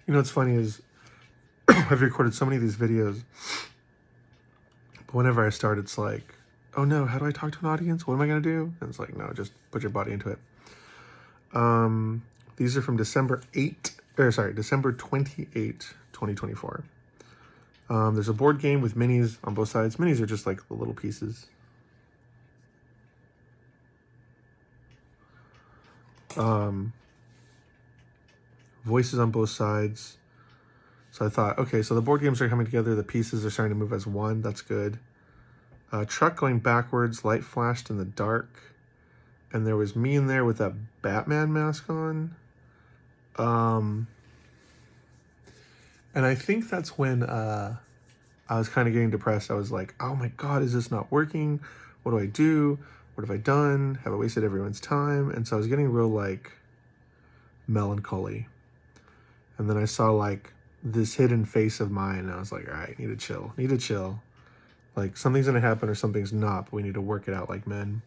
You know what's funny is I've recorded so many of these videos, but whenever I start, it's like, oh no, how do I talk to an audience? What am I going to do? And it's like, no, just put your body into it. These are from December 28, 2024. There's a board game with minis on both sides. Minis are just like the little pieces. Voices on both sides. So I thought, okay, so the board games are coming together. The pieces are starting to move as one. That's good. Truck going backwards. Light flashed in the dark. And there was me in there with a Batman mask on. And I think that's when I was kind of getting depressed. I was like, oh my God, is this not working? What do I do? What have I done? Have I wasted everyone's time? And so I was getting real like melancholy. And then I saw like this hidden face of mine. And I was like, all right, need to chill. Like something's going to happen or something's not, but we need to work it out like men.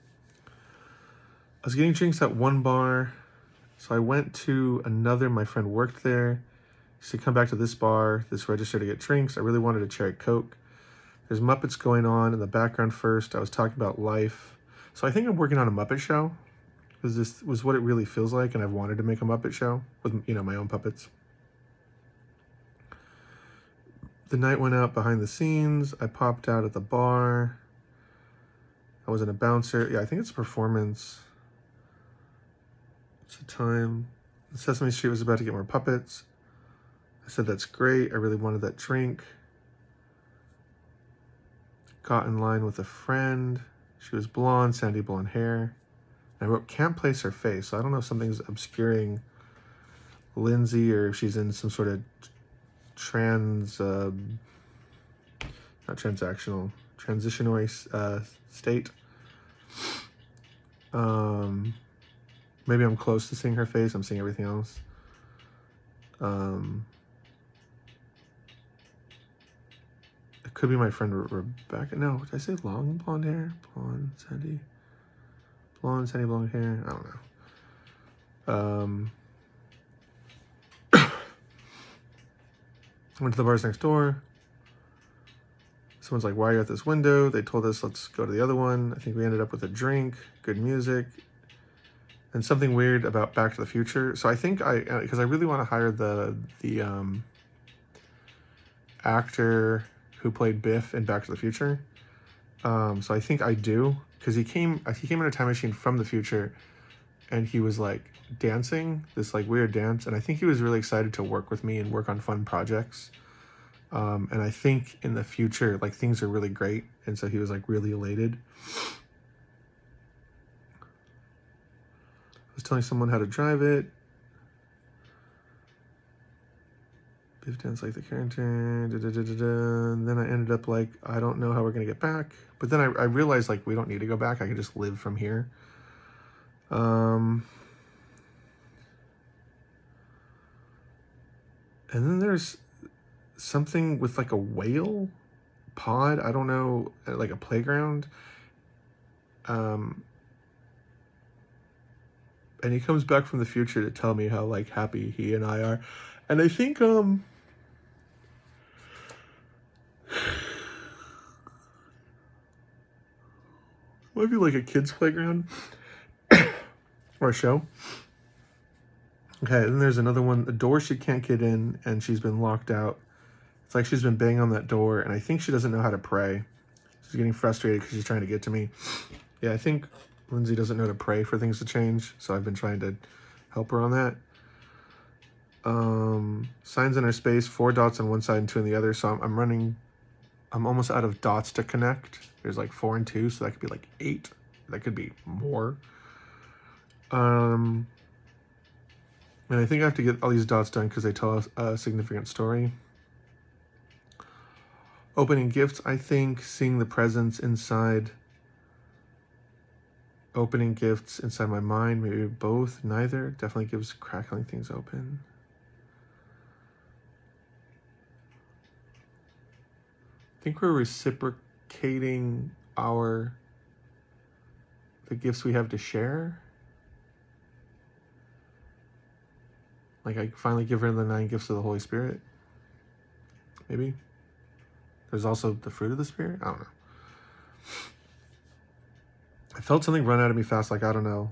I was getting drinks at one bar. So I went to another, my friend worked there. He said, come back to this bar, this register to get drinks. I really wanted a cherry Coke. There's Muppets going on in the background first. I was talking about life. So I think I'm working on a Muppet show, because this was what it really feels like, and I've wanted to make a Muppet show with, you know, my own puppets. The night went out behind the scenes. I popped out at the bar. I wasn't a bouncer. Yeah, I think it's a performance. It's a time. Sesame Street was about to get more puppets. I said, that's great. I really wanted that drink. Got in line with a friend. She was blonde, sandy blonde hair. And I wrote, can't place her face. So I don't know if something's obscuring Lindsey or if she's in some sort of transitionary state. Maybe I'm close to seeing her face. I'm seeing everything else. It could be my friend Rebecca. No, did I say long blonde hair? Blonde, sandy blonde hair. I don't know. Went to the bars next door. Someone's like, why are you at this window? They told us, let's go to the other one. I think we ended up with a drink, good music, and something weird about Back to the Future. So I think because I really want to hire the actor who played Biff in Back to the Future. So I think I do, because he came in a time machine from the future, and he was like dancing this like weird dance, and I think he was really excited to work with me and work on fun projects. And I think in the future, like, things are really great, and so he was like really elated. I was telling someone how to drive it. Biff danced like the character. And then I ended up like, I don't know how we're gonna get back. But then I realized like we don't need to go back. I can just live from here. And then there's something with like a whale pod. I don't know, like a playground. And he comes back from the future to tell me how like happy he and I are. And I think might be like a kid's playground or a show. Okay, then there's another one, a door she can't get in, and she's been locked out. It's like she's been banging on that door, and I think she doesn't know how to pray. She's getting frustrated because she's trying to get to me. Yeah, I think Lindsey doesn't know how to pray for things to change, so I've been trying to help her on that. Signs in her space, 4 dots on one side and 2 on the other, so I'm almost out of dots to connect. There's like 4 and 2, so that could be like 8. That could be more. And I think I have to get all these dots done because they tell us a significant story. Opening gifts, I think. Seeing the presents inside. Opening gifts inside my mind. Maybe both. Neither. Definitely gives crackling things open. I think we're reciprocating the gifts we have to share. Like I finally give her the 9 gifts of the Holy Spirit. Maybe. There's also the fruit of the Spirit. I don't know. I felt something run out of me fast. Like, I don't know.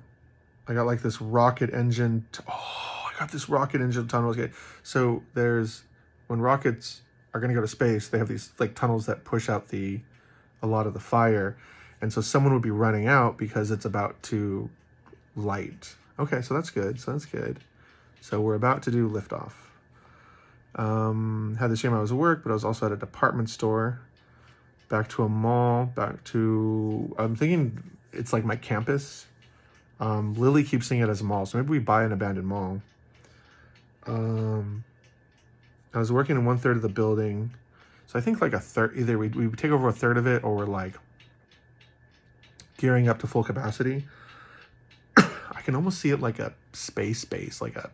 I got like this rocket engine. I got this rocket engine tunnel. Okay. So when rockets are going to go to space, they have these like tunnels that push out a lot of the fire. And so someone would be running out because it's about to light. Okay. So that's good. So we're about to do liftoff. Had the shame I was at work, but I was also at a department store, back to a mall, I'm thinking it's like my campus. Lily keeps seeing it as a mall, so maybe we buy an abandoned mall. I was working in 1/3 of the building, so I think like a third, either we take over a third of it or we're like gearing up to full capacity. I can almost see it like a space base, like a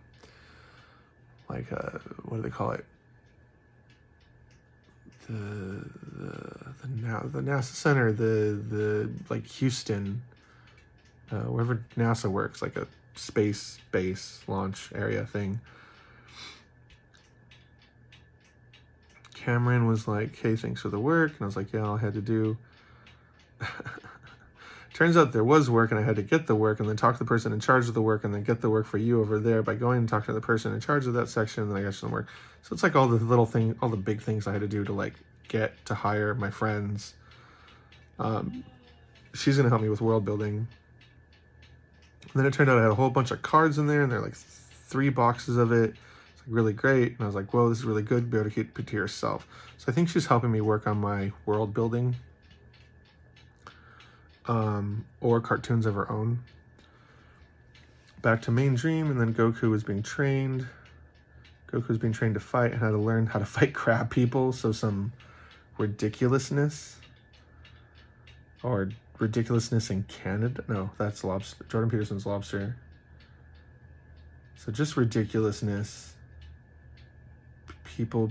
what do they call it? The NASA center, the like Houston, wherever NASA works, like a space base launch area thing. Cameron was like, hey, thanks for the work. And I was like, yeah, all I had to do. Turns out there was work and I had to get the work and then talk to the person in charge of the work and then get the work for you over there by going and talking to the person in charge of that section, and then I got some work. So it's like all the little things, all the big things I had to do to like get to hire my friends. She's gonna help me with world building. And then it turned out I had a whole bunch of cards in there and they're like 3 boxes of it. It's like really great. And I was like, whoa, this is really good. Be able to keep it to yourself. So I think she's helping me work on my world building. Or cartoons of her own. Back to main dream, and then Goku was being trained. Goku was being trained to fight and had to learn how to fight crab people, so some ridiculousness. Or ridiculousness in Canada. No, that's lobster. Jordan Peterson's lobster. So just ridiculousness. People.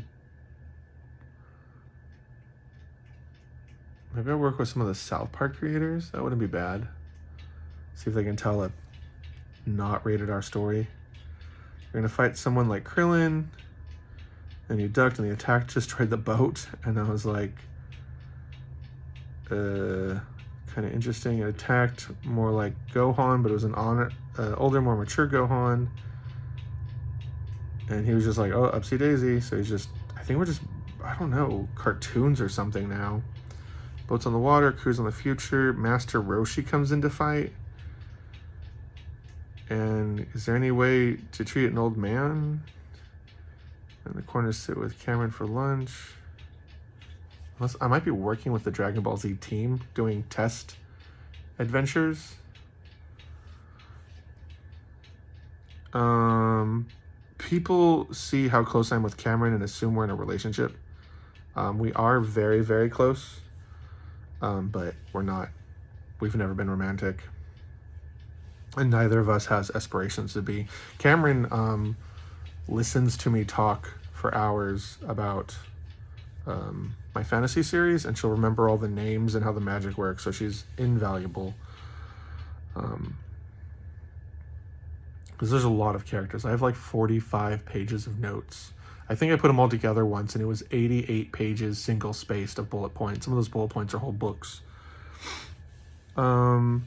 Maybe I'll work with some of the South Park creators. That wouldn't be bad. See if they can tell a not rated R story. You're gonna fight someone like Krillin, and you ducked, and the attack destroyed the boat. And I was like, kind of interesting. It attacked more like Gohan, but it was an older, more mature Gohan. And he was just like, oh, upsy daisy. So he's just, I think we're just, I don't know, cartoons or something now. Boats on the water, cruise on the future. Master Roshi comes into fight. And is there any way to treat an old man? In the corner, sit with Cameron for lunch. Unless I might be working with the Dragon Ball Z team doing test adventures. People see how close I am with Cameron and assume we're in a relationship. We are very, very close. But we're not. We've never been romantic. And neither of us has aspirations to be. Cameron listens to me talk for hours about my fantasy series, and she'll remember all the names and how the magic works, so she's invaluable. Because there's a lot of characters. I have like 45 pages of notes. I think I put them all together once, and it was 88 pages single-spaced of bullet points. Some of those bullet points are whole books. I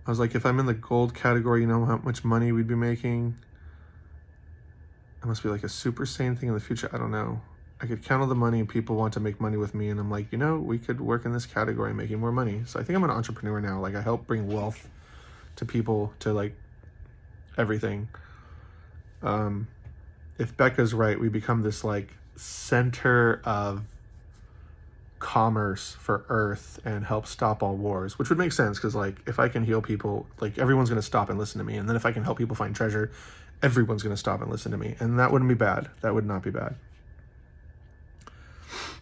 was like, if I'm in the gold category, you know how much money we'd be making? It must be like a super sane thing in the future. I don't know. I could count all the money and people want to make money with me, and I'm like, we could work in this category making more money. So I think I'm an entrepreneur now. Like, I help bring wealth to people, to like everything. If Becca's right, we become this like center of commerce for Earth and help stop all wars, which would make sense, because like if I can heal people, like everyone's going to stop and listen to me, and then if I can help people find treasure, everyone's going to stop and listen to me, and that wouldn't be bad. That would not be bad.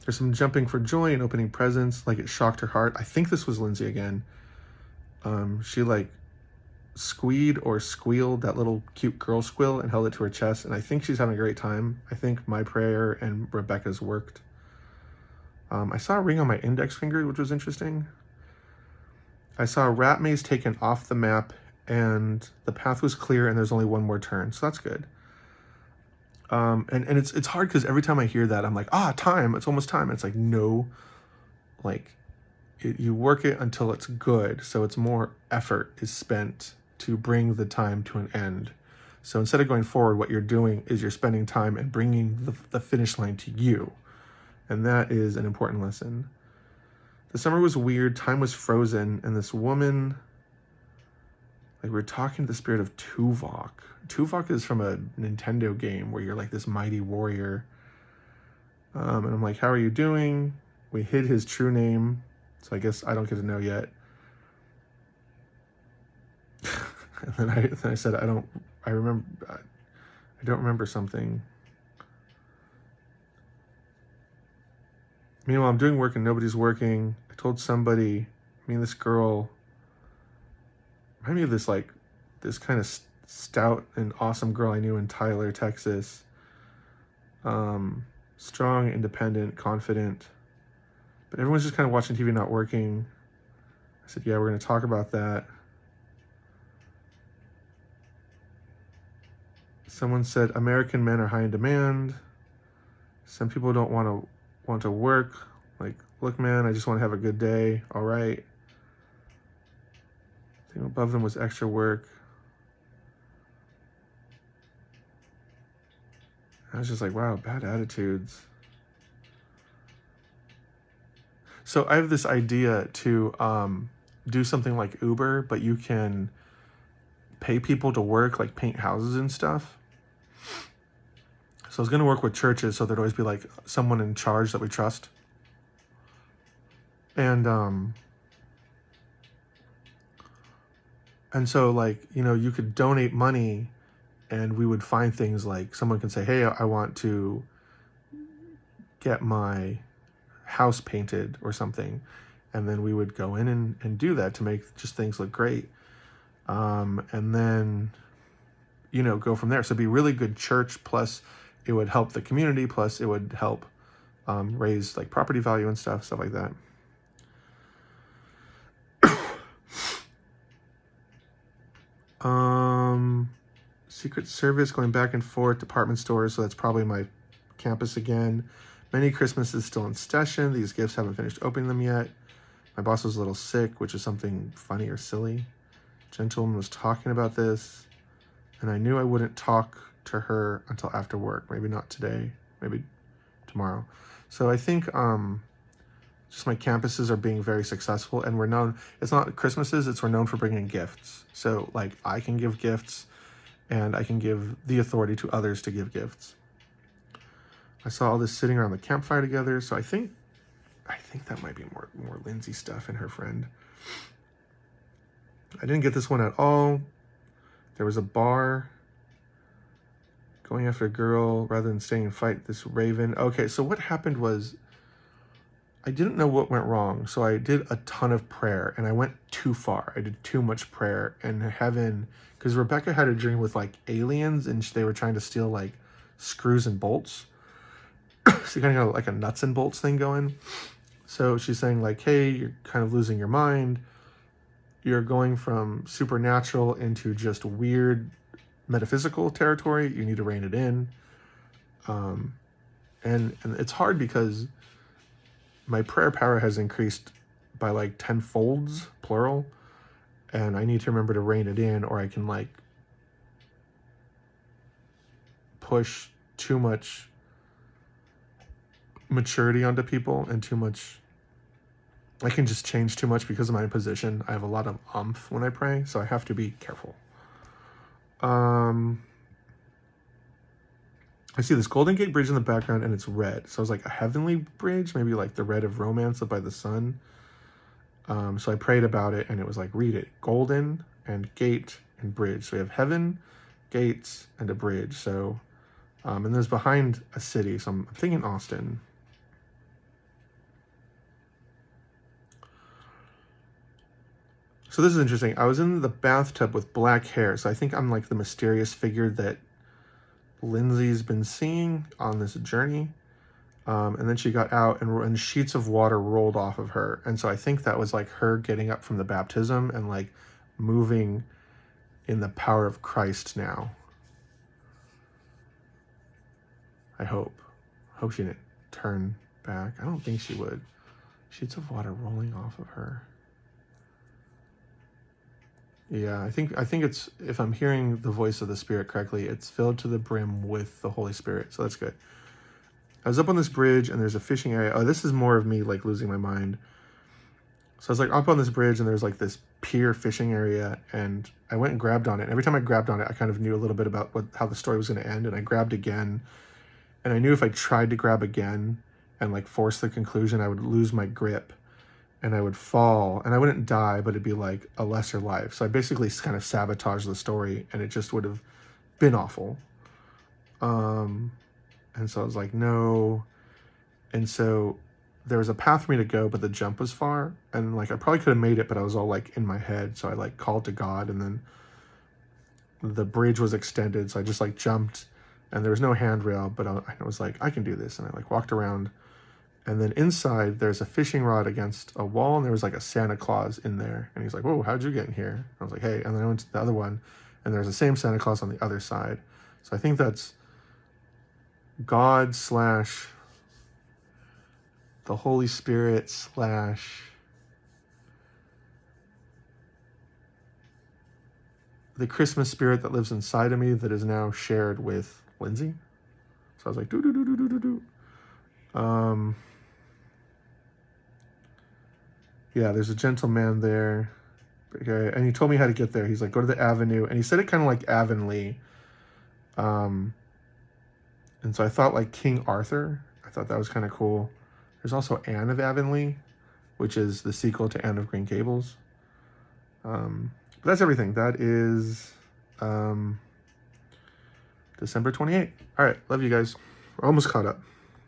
There's some jumping for joy and opening presents, like it shocked her heart. I think this was Lindsey again. She like squeed or squealed that little cute girl squeal and held it to her chest, and I think she's having a great time. I think my prayer and Rebecca's worked. I saw a ring on my index finger, which was interesting. I saw a rat maze taken off the map and the path was clear and there's only one more turn. So that's good. And it's hard because every time I hear that, I'm like, time, it's almost time. And it's like, no, like you work it until it's good. So it's more effort is spent to bring the time to an end. So instead of going forward, what you're doing is you're spending time and bringing the finish line to you. And that is an important lesson. The summer was weird. Time was frozen. And this woman, like, we were talking to the spirit of Tuvok. Tuvok is from a Nintendo game where you're like this mighty warrior. And I'm like, how are you doing? We hid his true name, so I guess I don't get to know yet. And then I said, I don't remember something. Meanwhile, I'm doing work and nobody's working. I told somebody, me and this girl, remind me of this kind of stout and awesome girl I knew in Tyler, Texas. Strong, independent, confident. But everyone's just kind of watching TV, not working. I said, yeah, we're going to talk about that. Someone said, American men are high in demand. Some people don't want to work. Like, look, man, I just want to have a good day. All right. I think above them was extra work. I was just like, wow, bad attitudes. So I have this idea to do something like Uber, but you can pay people to work, like paint houses and stuff. So I was going to work with churches, so there'd always be like someone in charge that we trust. And so, like, you know, you could donate money and we would find things like someone can say, hey, I want to get my house painted or something. And then we would go in and do that to make just things look great. And then, you know, go from there. So it'd be really good church, plus it would help the community, plus it would help raise like property value and stuff like that. Secret Service, going back and forth, department stores, so that's probably my campus again. Many Christmases still in session. These gifts haven't finished opening them yet. My boss was a little sick, which is something funny or silly. Gentleman was talking about this, and I knew I wouldn't talk to her until after work. Maybe not today, maybe tomorrow. So I think just my campuses are being very successful, and we're known, it's not Christmases, we're known for bringing gifts. So like I can give gifts, and I can give the authority to others to give gifts. I saw all this sitting around the campfire together, so I think that might be more Lindsey stuff and her friend. I didn't get this one at all. There was a bar going after a girl rather than staying and fight this raven. Okay, so what happened was I didn't know what went wrong, so I did a ton of prayer, and I went too far. I did too much prayer, and heaven, because Rebecca had a dream with like aliens, and they were trying to steal like screws and bolts. So you kind of got like a nuts and bolts thing going. So she's saying like, hey, you're kind of losing your mind. You're going from supernatural into just weird metaphysical territory. You need to rein it in. And it's hard because my prayer power has increased by like 10 folds, plural. And I need to remember to rein it in, or I can like push too much maturity onto people and too much, I can just change too much because of my position. I have a lot of umph when I pray, so I have to be careful. I see this Golden Gate Bridge in the background, and it's red. So it's like a heavenly bridge, maybe like the red of romance up by the sun. So I prayed about it, and it was like, read it. Golden and gate and bridge. So we have heaven, gates, and a bridge. So, and there's behind a city. So I'm thinking Austin. So this is interesting. I was in the bathtub with black hair. So I think I'm like the mysterious figure that Lindsey's been seeing on this journey. And then she got out, and sheets of water rolled off of her. And so I think that was like her getting up from the baptism and like moving in the power of Christ now. I hope. Hope she didn't turn back. I don't think she would. Sheets of water rolling off of her. Yeah, I think it's, if I'm hearing the voice of the Spirit correctly, it's filled to the brim with the Holy Spirit. So that's good. I was up on this bridge and there's a fishing area. Oh, this is more of me like losing my mind. So I was like up on this bridge and there's like this pier fishing area, and I went and grabbed on it. And every time I grabbed on it, I kind of knew a little bit about how the story was going to end. And I grabbed again, and I knew if I tried to grab again and like force the conclusion, I would lose my grip and I would fall, and I wouldn't die, but it'd be like a lesser life. So I basically kind of sabotaged the story, and it just would have been awful. And so I was like, no. And so there was a path for me to go, but the jump was far, and like I probably could have made it, but I was all like in my head. So I like called to God, and then the bridge was extended, so I just like jumped, and there was no handrail, but I was like, I can do this. And I like walked around, and then inside there's a fishing rod against a wall, and there was like a Santa Claus in there, and he's like, whoa, how'd you get in here? I was like, hey. And then I went to the other one, and there's the same Santa Claus on the other side. So I think that's God / the Holy Spirit / the Christmas spirit that lives inside of me that is now shared with Lindsey. So I was like, do. Yeah, there's a gentleman there. Okay, and he told me how to get there. He's like, go to the avenue. And he said it kind of like Avonlea. And so I thought like King Arthur. I thought that was kind of cool. There's also Anne of Avonlea, which is the sequel to Anne of Green Gables. But that's everything. That is December 28th. All right, love you guys. We're almost caught up.